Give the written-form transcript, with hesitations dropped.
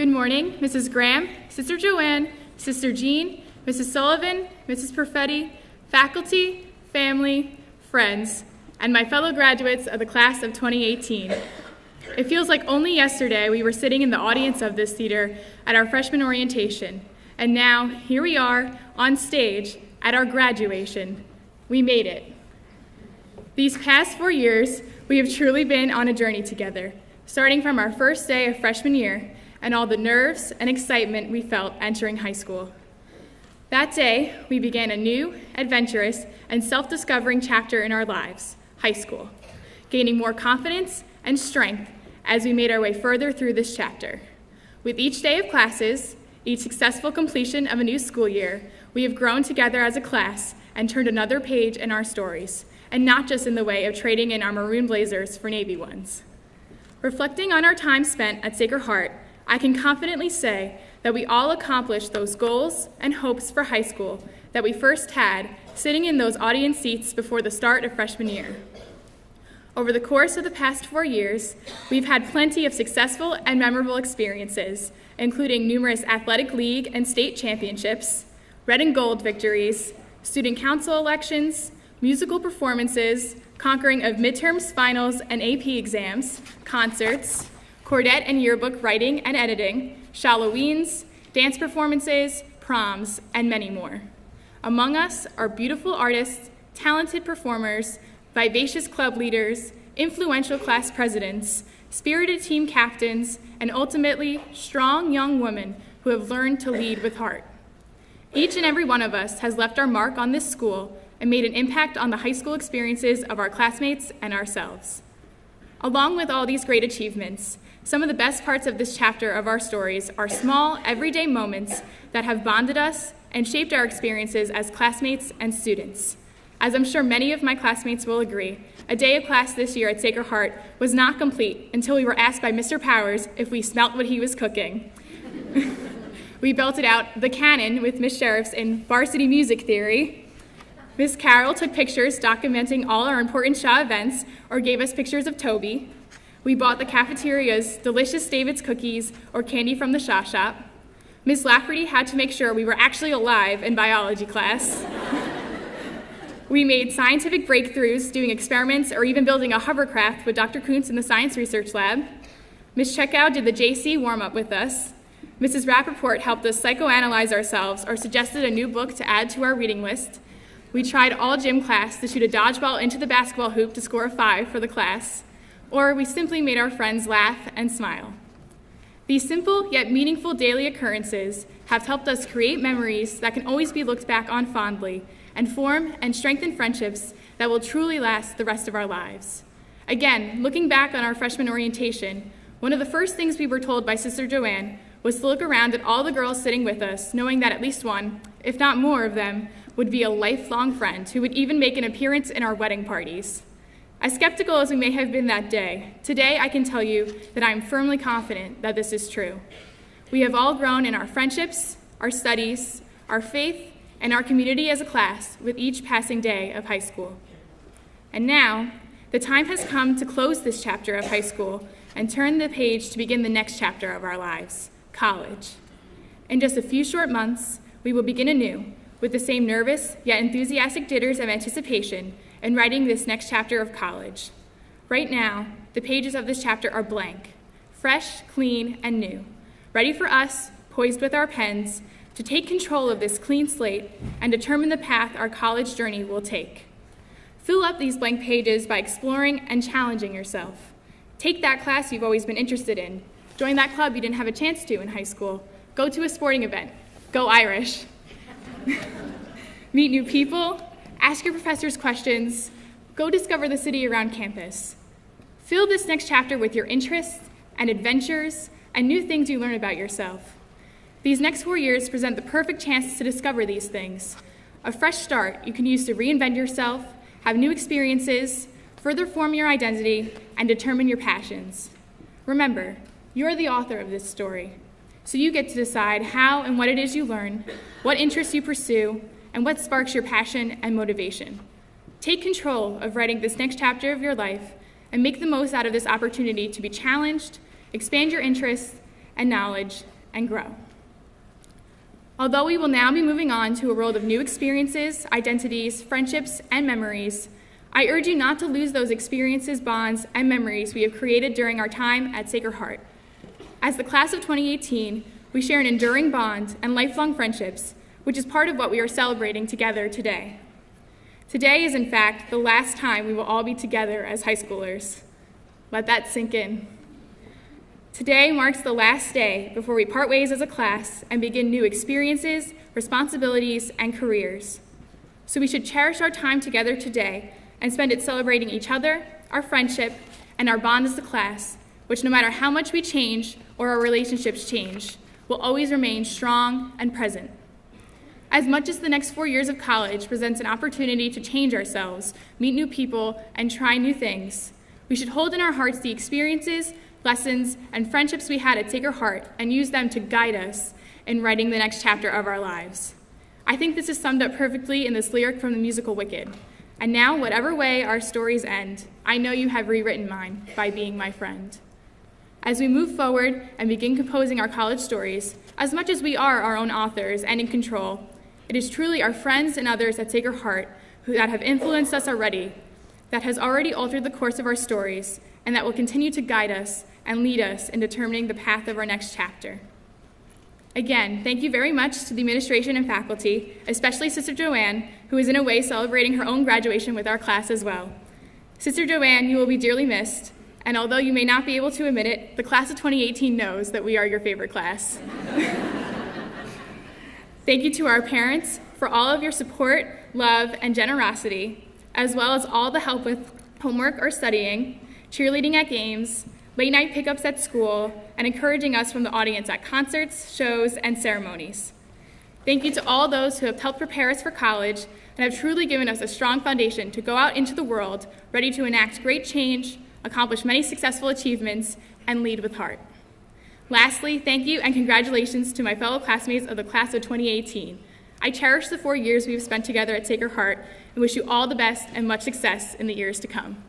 Good morning, Mrs. Graham, Sister Joanne, Sister Jean, Mrs. Sullivan, Mrs. Perfetti, faculty, family, friends, and my fellow graduates of the class of 2018. It feels like only yesterday we were sitting in the audience of this theater at our freshman orientation, and now here we are on stage at our graduation. We made it. These past 4 years, we have truly been on a journey together, starting from our first day of freshman year and all the nerves and excitement we felt entering high school. That day, we began a new, adventurous, and self-discovering chapter in our lives, high school, gaining more confidence and strength as we made our way further through this chapter. With each day of classes, each successful completion of a new school year, we have grown together as a class and turned another page in our stories, and not just in the way of trading in our maroon blazers for navy ones. Reflecting on our time spent at Sacred Heart, I can confidently say that we all accomplished those goals and hopes for high school that we first had sitting in those audience seats before the start of freshman year. Over the course of the past 4 years, we've had plenty of successful and memorable experiences, including numerous athletic league and state championships, red and gold victories, student council elections, musical performances, conquering of midterms, finals, and AP exams, concerts, Cordette and yearbook writing and editing, Shalloweens, dance performances, proms, and many more. Among us are beautiful artists, talented performers, vivacious club leaders, influential class presidents, spirited team captains, and ultimately strong young women who have learned to lead with heart. Each and every one of us has left our mark on this school and made an impact on the high school experiences of our classmates and ourselves. Along with all these great achievements, some of the best parts of this chapter of our stories are small, everyday moments that have bonded us and shaped our experiences as classmates and students. As I'm sure many of my classmates will agree, a day of class this year at Sacred Heart was not complete until we were asked by Mr. Powers if we smelt what he was cooking. We belted out the canon with Miss Sheriffs in varsity music theory. Miss Carroll took pictures documenting all our important SHA events or gave us pictures of Toby. We bought the cafeteria's delicious David's cookies or candy from the SHA shop. Miss Lafferty had to make sure we were actually alive in biology class. We made scientific breakthroughs doing experiments or even building a hovercraft with Dr. Kuntz in the Science Research Lab. Miss Checkow did the JC warm-up with us. Mrs. Rappaport helped us psychoanalyze ourselves or suggested a new book to add to our reading list. We tried all gym class to shoot a dodgeball into the basketball hoop to score a 5 for the class. Or we simply made our friends laugh and smile. These simple yet meaningful daily occurrences have helped us create memories that can always be looked back on fondly and form and strengthen friendships that will truly last the rest of our lives. Again, looking back on our freshman orientation, one of the first things we were told by Sister Joanne was to look around at all the girls sitting with us, knowing that at least one, if not more of them, would be a lifelong friend who would even make an appearance in our wedding parties. As skeptical as we may have been that day, today I can tell you that I am firmly confident that this is true. We have all grown in our friendships, our studies, our faith, and our community as a class with each passing day of high school. And now, the time has come to close this chapter of high school and turn the page to begin the next chapter of our lives, college. In just a few short months, we will begin anew with the same nervous yet enthusiastic jitters of anticipation in writing this next chapter of college. Right now, the pages of this chapter are blank, fresh, clean, and new, ready for us, poised with our pens, to take control of this clean slate and determine the path our college journey will take. Fill up these blank pages by exploring and challenging yourself. Take that class you've always been interested in. Join that club you didn't have a chance to in high school. Go to a sporting event. Go Irish. Meet new people. Ask your professors questions. Go discover the city around campus. Fill this next chapter with your interests and adventures and new things you learn about yourself. These next 4 years present the perfect chance to discover these things. A fresh start you can use to reinvent yourself, have new experiences, further form your identity, and determine your passions. Remember, you're the author of this story, so you get to decide how and what it is you learn, what interests you pursue, and what sparks your passion and motivation. Take control of writing this next chapter of your life and make the most out of this opportunity to be challenged, expand your interests, and knowledge and grow. Although we will now be moving on to a world of new experiences, identities, friendships, and memories, I urge you not to lose those experiences, bonds, and memories we have created during our time at Sacred Heart. As the class of 2018, we share an enduring bond and lifelong friendships, which is part of what we are celebrating together today. Today is, in fact, the last time we will all be together as high schoolers. Let that sink in. Today marks the last day before we part ways as a class and begin new experiences, responsibilities, and careers. So we should cherish our time together today and spend it celebrating each other, our friendship, and our bond as a class, which no matter how much we change or our relationships change, will always remain strong and present. As much as the next 4 years of college presents an opportunity to change ourselves, meet new people, and try new things, we should hold in our hearts the experiences, lessons, and friendships we had at Sacred Heart and use them to guide us in writing the next chapter of our lives. I think this is summed up perfectly in this lyric from the musical Wicked. And now, whatever way our stories end, I know you have rewritten mine by being my friend. As we move forward and begin composing our college stories, as much as we are our own authors and in control, it is truly our friends and others at Sacred Heart that have influenced us already, that has already altered the course of our stories, and that will continue to guide us and lead us in determining the path of our next chapter. Again, thank you very much to the administration and faculty, especially Sister Joanne, who is in a way celebrating her own graduation with our class as well. Sister Joanne, you will be dearly missed, and although you may not be able to admit it, the class of 2018 knows that we are your favorite class. Thank you to our parents for all of your support, love, and generosity, as well as all the help with homework or studying, cheerleading at games, late night pickups at school, and encouraging us from the audience at concerts, shows, and ceremonies. Thank you to all those who have helped prepare us for college and have truly given us a strong foundation to go out into the world ready to enact great change, accomplish many successful achievements, and lead with heart. Lastly, thank you and congratulations to my fellow classmates of the class of 2018. I cherish the 4 years we've spent together at Sacred Heart and wish you all the best and much success in the years to come.